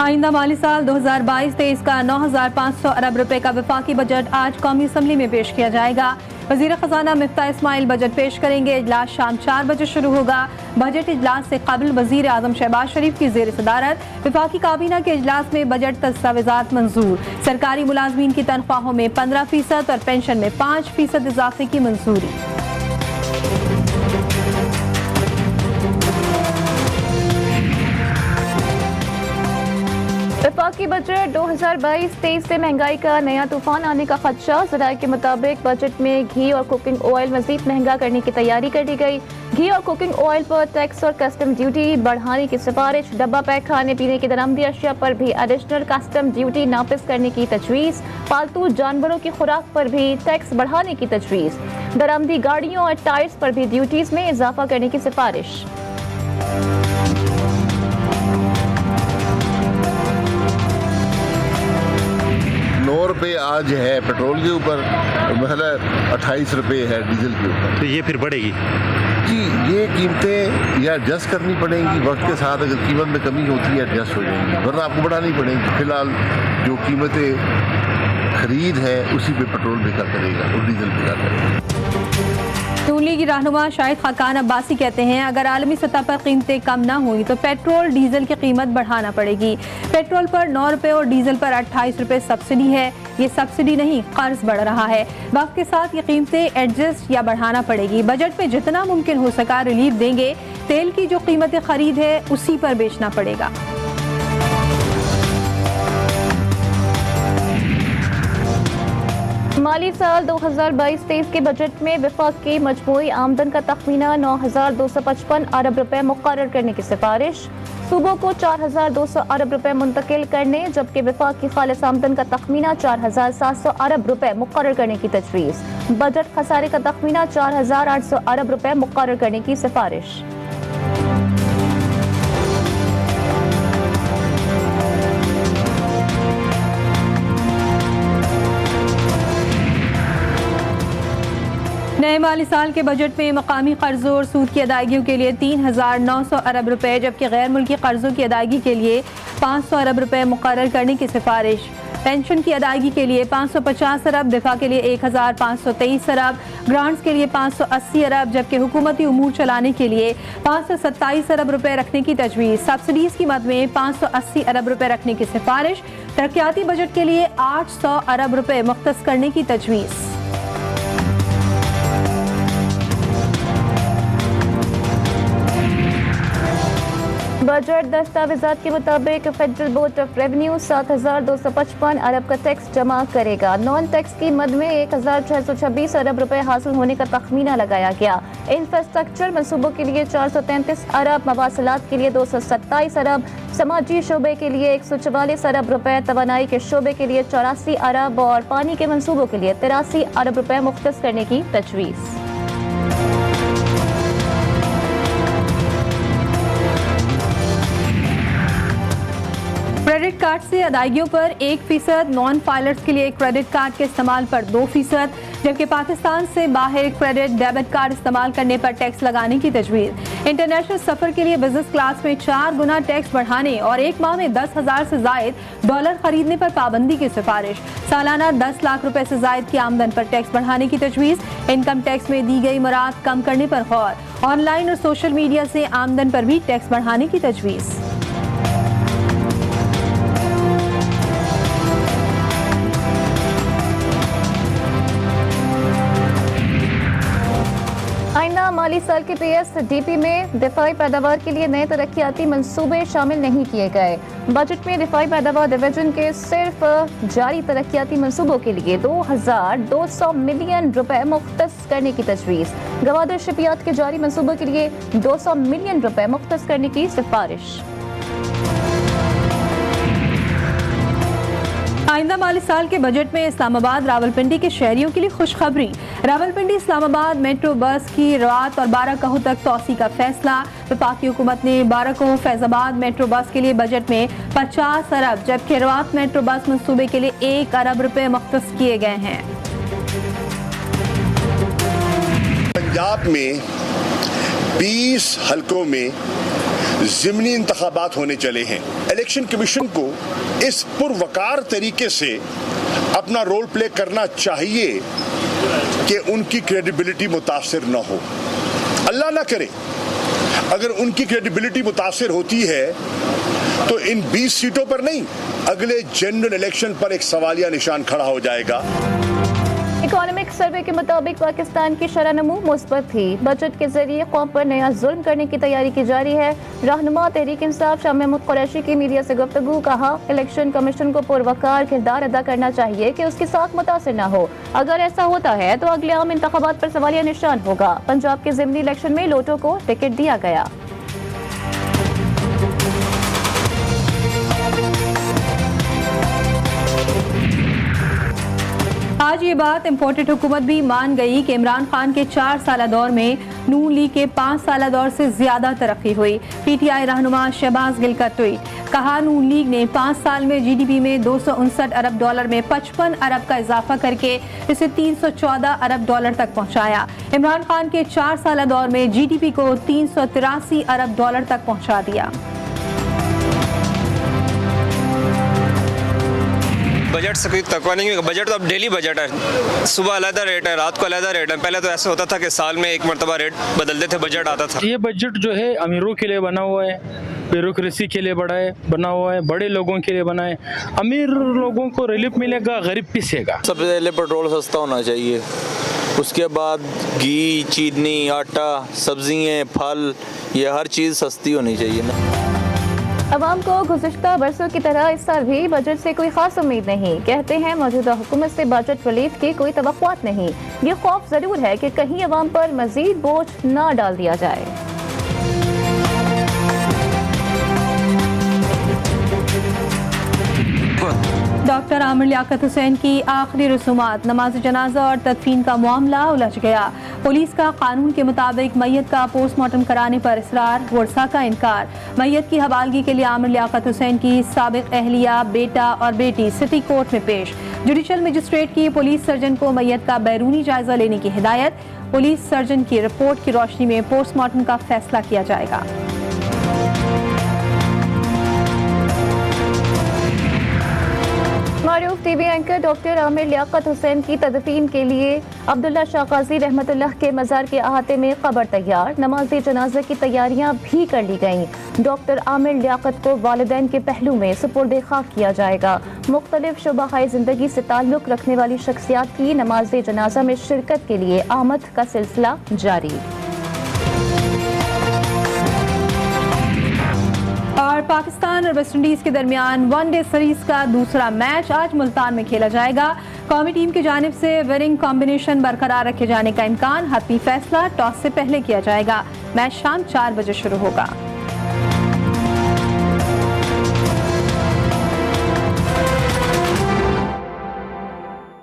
आइंदा माली साल 2022-23 का 9,500 अरब रुपए का वफाकी बजट आज कौमी असम्बली में पेश किया जाएगा। वज़ीर ख़जाना मिफ्ताह इस्माइल बजट पेश करेंगे। इजलास शाम 4 बजे शुरू होगा। बजट इजलास से कबल वज़ीर आज़म शहबाज शरीफ की ज़ेर सदारत वफाकी काबीना के इजलास में बजट दस्तावेज़ात मंजूर। सरकारी मुलाजमीन की तनख्वाहों में 15% और पेंशन में 5% इजाफे की मंजूरी। वफाकी बजट 2022-23 से महंगाई का नया तूफान आने का खदशा। ज़राए के मुताबिक बजट में घी और कुकिंग ऑयल मजीद महंगा करने की तैयारी कर दी गई। घी और कुकिंग ऑयल पर टैक्स और कस्टम ड्यूटी बढ़ाने की सिफारिश। डब्बा पैक खाने पीने की दरामदी अशिया पर भी एडिशनल कस्टम ड्यूटी नाफिज करने की तजवीज़। पालतू जानवरों की खुराक पर भी टैक्स बढ़ाने की तजवीज़। दरामदी गाड़ियों और टायर्स पर भी ड्यूटीज़ में इजाफा करने की सिफारिश। ₹9 आज है पेट्रोल के ऊपर, मतलब 28 रुपये है डीजल के ऊपर। तो ये फिर बढ़ेगी जी, ये कीमतें या एडजस्ट करनी पड़ेंगी वक्त के साथ। अगर कीमत में कमी होती है एडजस्ट हो जाएंगी, वरना आपको बढ़ानी पड़ेंगी। फिलहाल जो कीमतें खरीद है उसी पे पेट्रोल बिका करेगा और डीजल बिका करेगा। नून लीग की रहनुमा शाहिद खाकान अब्बासी कहते हैं, अगर आलमी सतह पर कीमतें कम ना हुई तो पेट्रोल डीजल की कीमत बढ़ाना पड़ेगी। पेट्रोल पर 9 रुपये और डीजल पर 28 रुपये सब्सिडी है। ये सब्सिडी नहीं, कर्ज बढ़ रहा है। वक्त के साथ ये कीमतें एडजस्ट या बढ़ाना पड़ेगी। बजट में जितना मुमकिन हो सका रिलीफ देंगे। तेल की जो कीमतें खरीद है उसी पर बेचना पड़ेगा। माली साल 2022-23 के बजट में वफाक की मजमूई आमदन का तखमीना 9,255 अरब रुपए मुकर्रर करने की सिफारिश। सूबों को 4,200 अरब रुपए मुंतकिल करने, जबकि वफाक की खालिस आमदन का तखमीना 4,700 अरब रुपए मुकर्रर करने की तजवीज़। बजट खसारे का तखमीना 4,800 अरब रुपए मुकर्रर करने की सिफारिश। नए माली साल के बजट में मकामी कर्जों और सूद की अदायगियों के लिए 3,900 अरब रुपए, जबकि गैर मुल्की कर्जों की अदायगी के लिए 500 अरब रुपए मुकर्रर करने की सिफारिश। पेंशन की अदायगी के लिए 550 अरब, दिफा के लिए 1,523 अरब, ग्रांट्स के लिए 580 अरब, जबकि हुकूमती उमूर चलाने के लिए 527 अरब रुपए रखने की तजवीज़। सब्सिडीज़ की मद में 580 अरब रुपए रखने की सिफारिश। तरक्याती बजट के लिए 800 अरब रुपए मुख्तस करने की तजवीज़। बजट दस्तावेज़ात के मुताबिक फेडरल बोर्ड ऑफ रेवेन्यू 7,255 अरब का टैक्स जमा करेगा। नॉन टैक्स की मद में 1,626 अरब रुपए हासिल होने का तखमीना लगाया गया। इंफ्रास्ट्रक्चर मनसूबों के लिए 433 अरब, मवासलात के लिए 227 अरब, समाजी शोबे के लिए 144 अरब रुपए, तवानाई के शोबे के लिए 84 अरब और पानी के मनसूबों के लिए 83 अरब रुपए मुख्तस करने की तजवीज़। क्रेडिट कार्ड से अदायगियों पर 1%, नॉन फाइलर्स के लिए क्रेडिट कार्ड के इस्तेमाल पर 2%, जबकि पाकिस्तान से बाहर क्रेडिट डेबिट कार्ड इस्तेमाल करने पर टैक्स लगाने की तजवीज़। इंटरनेशनल सफर के लिए बिजनेस क्लास में 4 गुना टैक्स बढ़ाने और एक माह में 10,000 से जायद डॉलर खरीदने पर पाबंदी की सिफारिश। सालाना 10 लाख रुपए से जायद की आमदन पर टैक्स बढ़ाने की तजवीज़। इनकम टैक्स में दी गई मुराद कम करने पर गौर। ऑनलाइन और सोशल मीडिया से आमदन पर भी टैक्स बढ़ाने की तजवीज़। आइंदा माली साल के PSDP में दिफाई पैदावार के लिए नए तरक्याती मंसूबे शामिल नहीं किए गए। बजट में दिफाई पैदावार डिवीजन के सिर्फ जारी तरक्याती मंसूबों के लिए 2,200 मिलियन रुपए मुख्तस करने की तजवीज़। गवादर शिपियात के जारी मंसूबों के लिए 200 मिलियन रुपए मुख्तस करने की सिफारिश। आइंदा माली साल के बजट में इस्लामाबाद रावलपिंडी के शहरियों के लिए खुशखबरी। रावलपिंडी इस्लामाबाद मेट्रो बस की रवात और 12 कहो तक तोसी का फैसला। वफाकी हुकूमत ने 12 कहो फैजाबाद मेट्रो बस के लिए बजट में 50 अरब, जबकि रवात मेट्रो बस मंसूबे के लिए 1 अरब रुपए मुख्तस किए गए हैं। पंजाब में 20 हलकों में ज़िमनी इंतखाबात होने चले हैं। इलेक्शन कमीशन को इस पुरवकार तरीके से अपना रोल प्ले करना चाहिए कि उनकी क्रेडिबिलिटी मुतासिर न हो। अल्लाह ना करे अगर उनकी क्रेडिबिलिटी मुतासिर होती है तो इन 20 सीटों पर नहीं, अगले जनरल इलेक्शन पर एक सवालिया निशान खड़ा हो जाएगा। इकोनॉमिक सर्वे के मुताबिक पाकिस्तान की शरह-नमू मुस्बत थी। बजट के जरिए कौम पर नया जुल्म करने की तैयारी की जा रही है। रहनुमा तहरीक इंसाफ शाह महमूद कुरैशी की मीडिया से गुफ्तगू, कहा इलेक्शन कमीशन को पुरवकार किरदार अदा करना चाहिए कि उसकी साख मुतासिर न हो। अगर ऐसा होता है तो अगले आम इंतखाबात पर सवालिया निशान होगा। पंजाब के ज़िमनी इलेक्शन में लोटो को टिकट दिया गया। आज ये बात इम्पोर्टेड हुकूमत भी मान गई कि इमरान खान के 4 साला दौर में नून लीग के 5 साला दौर से ज्यादा तरक्की हुई। PTI रहनुमा शहबाज गिल का ट्वीट, कहा नून लीग ने 5 साल में GDP में 259 अरब डॉलर में 55 अरब का इजाफा करके इसे 314 अरब डॉलर तक पहुंचाया। इमरान खान के 4 साला दौर में GDP को 383 अरब डॉलर तक पहुंचा दिया। बजट से कोई तकवा नहीं है। बजट तो अब डेली बजट है, सुबह अलग रेट है, रात को अलग रेट है। पहले तो ऐसा होता था कि साल में एक मरतबा रेट बदलते थे, बजट आता था। ये बजट जो है अमीरों के लिए बना हुआ है, ब्यूरोक्रेसी के लिए बना हुआ है, बड़े लोगों के लिए बना है। अमीर लोगों को रिलीफ मिलेगा, गरीब पिसेगा। सबसे पहले पेट्रोल सस्ता होना चाहिए, उसके बाद घी, चीनी, आटा, सब्जियाँ, फल, ये हर चीज़ सस्ती होनी चाहिए ना। अवाम को गुज़िश्ता बरसों की तरह इस साल भी बजट से कोई खास उम्मीद नहीं। कहते हैं मौजूदा हुकूमत से बजट रिलीफ की कोई तवक्कुआत नहीं। ये खौफ जरूर है कि कहीं अवाम पर मजीद बोझ ना डाल दिया जाए। डॉक्टर आमिर लियाकत हुसैन की आखिरी रसूमात, नमाज जनाजा और तदफीन का मामला उलझ गया। पुलिस का कानून के मुताबिक मैयत का पोस्टमार्टम कराने पर इसरार, वर्षा का इनकार। मैयत की हवालगी के लिए आमिर लियाकत हुसैन की साबिक अहलिया, बेटा और बेटी सिटी कोर्ट में पेश। जुडिशल मजिस्ट्रेट की पुलिस सर्जन को मैयत का बैरूनी जायजा लेने की हिदायत। पुलिस सर्जन की रिपोर्ट की रोशनी में पोस्टमार्टम का फैसला किया जाएगा। मारूफ TV anchor doctor Aamir Liaquat Hussain की तदफीन के लिए अब्दुल्ला शाह काजी रहमतुल्लाह के मज़ार के अहाते में कब्र तैयार। नमाज जनाजा की तैयारियां भी कर ली गईं। डॉक्टर आमिर लियाकत को वालिदैन के पहलू में सुपुर्द खाक किया जाएगा। मुख्तलिफ शुबाहाए ज़िंदगी से ताल्लुक़ रखने वाली शख्सियात की नमाज जनाजा में शिरकत के लिए आमद का सिलसिला जारी। और पाकिस्तान और वेस्ट इंडीज के दरमियान वनडे सीरीज का दूसरा मैच आज मुल्तान में खेला जाएगा। कौमी टीम की जानिब से विनिंग कॉम्बिनेशन बरकरार रखे जाने का इम्कान। हतमी फैसला टॉस से पहले किया जाएगा। मैच शाम 4 बजे शुरू होगा।